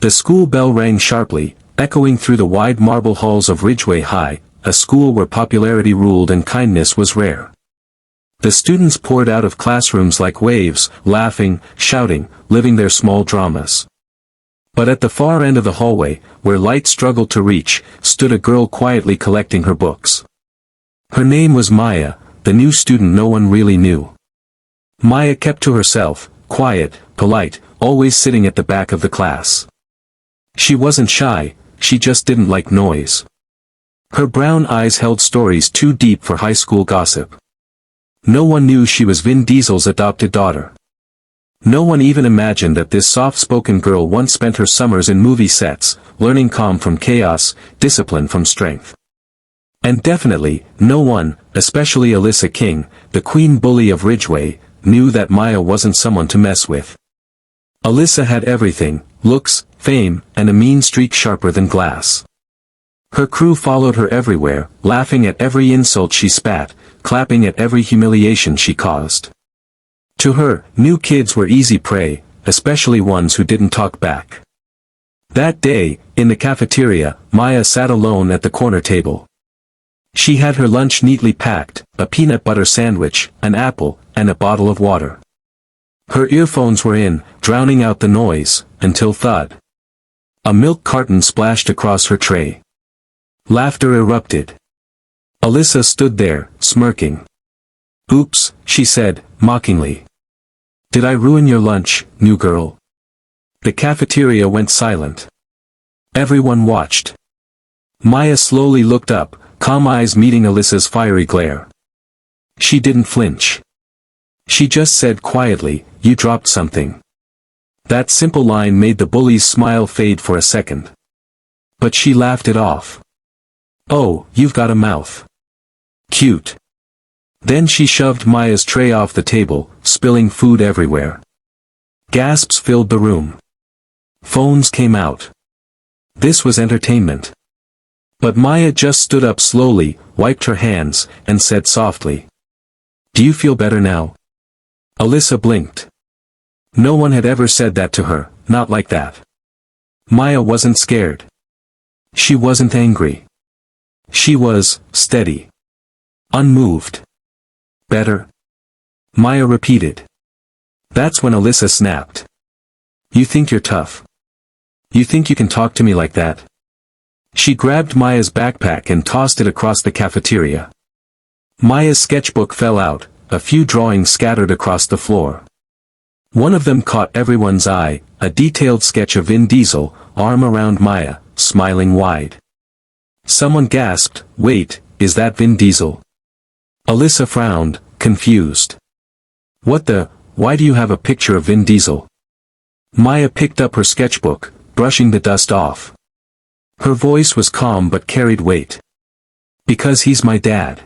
The school bell rang sharply, echoing through the wide marble halls of Ridgeway High, a school where popularity ruled and kindness was rare. The students poured out of classrooms like waves, laughing, shouting, living their small dramas. But at the far end of the hallway, where light struggled to reach, stood a girl quietly collecting her books. Her name was Maya, the new student no one really knew. Maya kept to herself, quiet, polite, always sitting at the back of the class. She wasn't shy, she just didn't like noise. Her brown eyes held stories too deep for high school gossip. No one knew she was Vin Diesel's adopted daughter. No one even imagined that this soft-spoken girl once spent her summers in movie sets, learning calm from chaos, discipline from strength. And definitely, no one, especially Alyssa King, the queen bully of Ridgeway, knew that Maya wasn't someone to mess with. Alyssa had everything, looks, fame, and a mean streak sharper than glass. Her crew followed her everywhere, laughing at every insult she spat, clapping at every humiliation she caused. To her, new kids were easy prey, especially ones who didn't talk back. That day, in the cafeteria, Maya sat alone at the corner table. She had her lunch neatly packed, a peanut butter sandwich, an apple, and a bottle of water. Her earphones were in, drowning out the noise, until thud. A milk carton splashed across her tray. Laughter erupted. Alyssa stood there, smirking. "Oops," she said, mockingly. "Did I ruin your lunch, new girl?" The cafeteria went silent. Everyone watched. Maya slowly looked up, calm eyes meeting Alyssa's fiery glare. She didn't flinch. She just said quietly, "You dropped something." That simple line made the bully's smile fade for a second. But she laughed it off. "Oh, you've got a mouth. Cute." Then she shoved Maya's tray off the table, spilling food everywhere. Gasps filled the room. Phones came out. This was entertainment. But Maya just stood up slowly, wiped her hands, and said softly, "Do you feel better now?" Alyssa blinked. No one had ever said that to her, not like that. Maya wasn't scared. She wasn't angry. She was steady. Unmoved. "Better?" Maya repeated. That's when Alyssa snapped. "You think you're tough? You think you can talk to me like that?" She grabbed Maya's backpack and tossed it across the cafeteria. Maya's sketchbook fell out, a few drawings scattered across the floor. One of them caught everyone's eye, a detailed sketch of Vin Diesel, arm around Maya, smiling wide. Someone gasped, "Wait, is that Vin Diesel?" Alyssa frowned, confused. Why do you have a picture of Vin Diesel?" Maya picked up her sketchbook, brushing the dust off. Her voice was calm but carried weight. "Because he's my dad."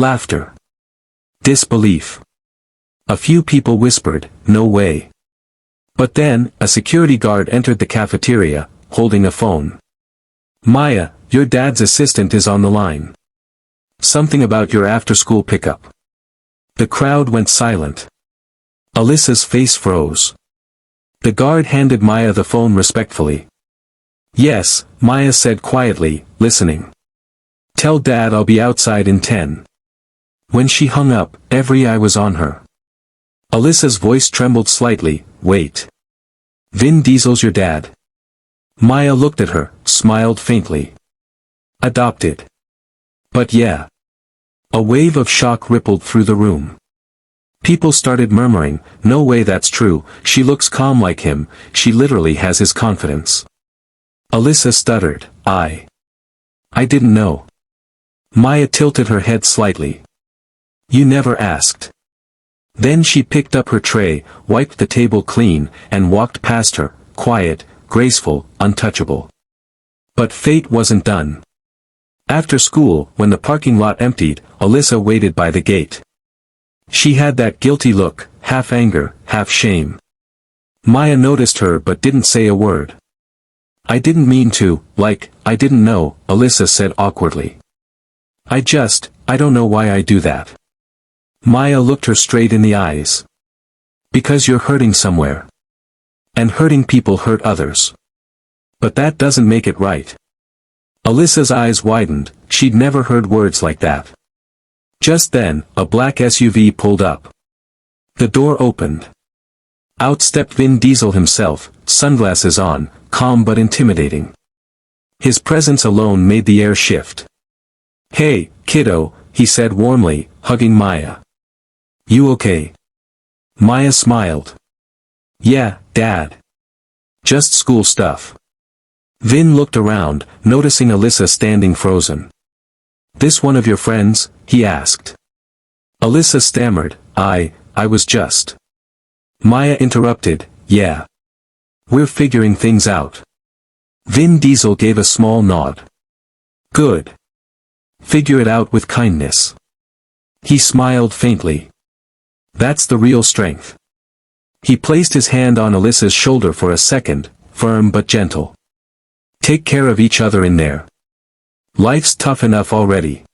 Laughter. Disbelief. A few people whispered, "No way." But then, a security guard entered the cafeteria, holding a phone. "Maya, your dad's assistant is on the line. Something about your after-school pickup." The crowd went silent. Alyssa's face froze. The guard handed Maya the phone respectfully. "Yes," Maya said quietly, listening. "Tell Dad I'll be outside in 10. When she hung up, every eye was on her. Alyssa's voice trembled slightly, "Wait. Vin Diesel's your dad?" Maya looked at her, smiled faintly. "Adopted." "But yeah." A wave of shock rippled through the room. People started murmuring, "No way that's true, she looks calm like him, she literally has his confidence." Alyssa stuttered, I didn't know." Maya tilted her head slightly. "You never asked." Then she picked up her tray, wiped the table clean, and walked past her, quiet, graceful, untouchable. But fate wasn't done. After school, when the parking lot emptied, Alyssa waited by the gate. She had that guilty look, half anger, half shame. Maya noticed her but didn't say a word. "I didn't mean to, I didn't know," Alyssa said awkwardly. I don't know why I do that." Maya looked her straight in the eyes. "Because you're hurting somewhere. And hurting people hurt others." But that doesn't make it right. Alyssa's eyes widened, she'd never heard words like that. Just then, a black SUV pulled up. The door opened. Out stepped Vin Diesel himself, sunglasses on, calm but intimidating. His presence alone made the air shift. "Hey, kiddo," he said warmly, hugging Maya. "You okay?" Maya smiled. "Yeah, Dad. Just school stuff." Vin looked around, noticing Alyssa standing frozen. "This one of your friends?" he asked. Alyssa stammered, I was just. Maya interrupted, "Yeah. We're figuring things out." Vin Diesel gave a small nod. "Good. Figure it out with kindness." He smiled faintly. "That's the real strength." He placed his hand on Alyssa's shoulder for a second, firm but gentle. "Take care of each other in there. Life's tough enough already."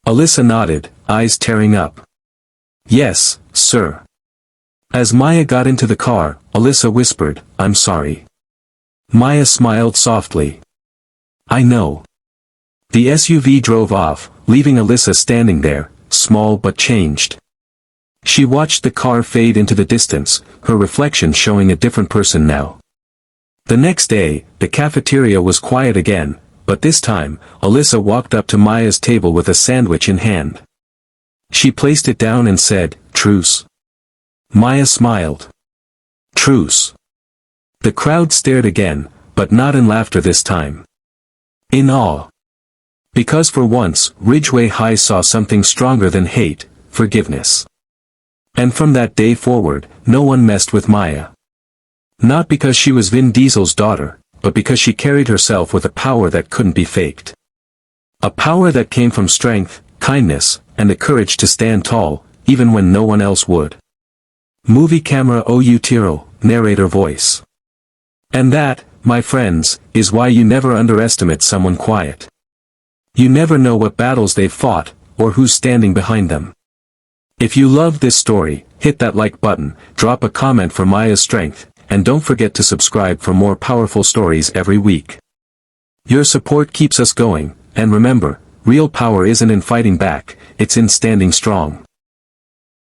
Alyssa nodded, eyes tearing up. "Yes, sir." As Maya got into the car, Alyssa whispered, "I'm sorry." Maya smiled softly. "I know." The SUV drove off, leaving Alyssa standing there, small but changed. She watched the car fade into the distance, her reflection showing a different person now. The next day, the cafeteria was quiet again, but this time, Alyssa walked up to Maya's table with a sandwich in hand. She placed it down and said, "Truce." Maya smiled. "Truce." The crowd stared again, but not in laughter this time. In awe. Because for once, Ridgeway High saw something stronger than hate, forgiveness. And from that day forward, no one messed with Maya. Not because she was Vin Diesel's daughter, but because she carried herself with a power that couldn't be faked. A power that came from strength, kindness, and the courage to stand tall, even when no one else would. Movie camera ou tiro, narrator voice. And that, my friends, is why you never underestimate someone quiet. You never know what battles they've fought, or who's standing behind them. If you loved this story, hit that like button, drop a comment for Maya's strength, and don't forget to subscribe for more powerful stories every week. Your support keeps us going, and remember, real power isn't in fighting back, it's in standing strong.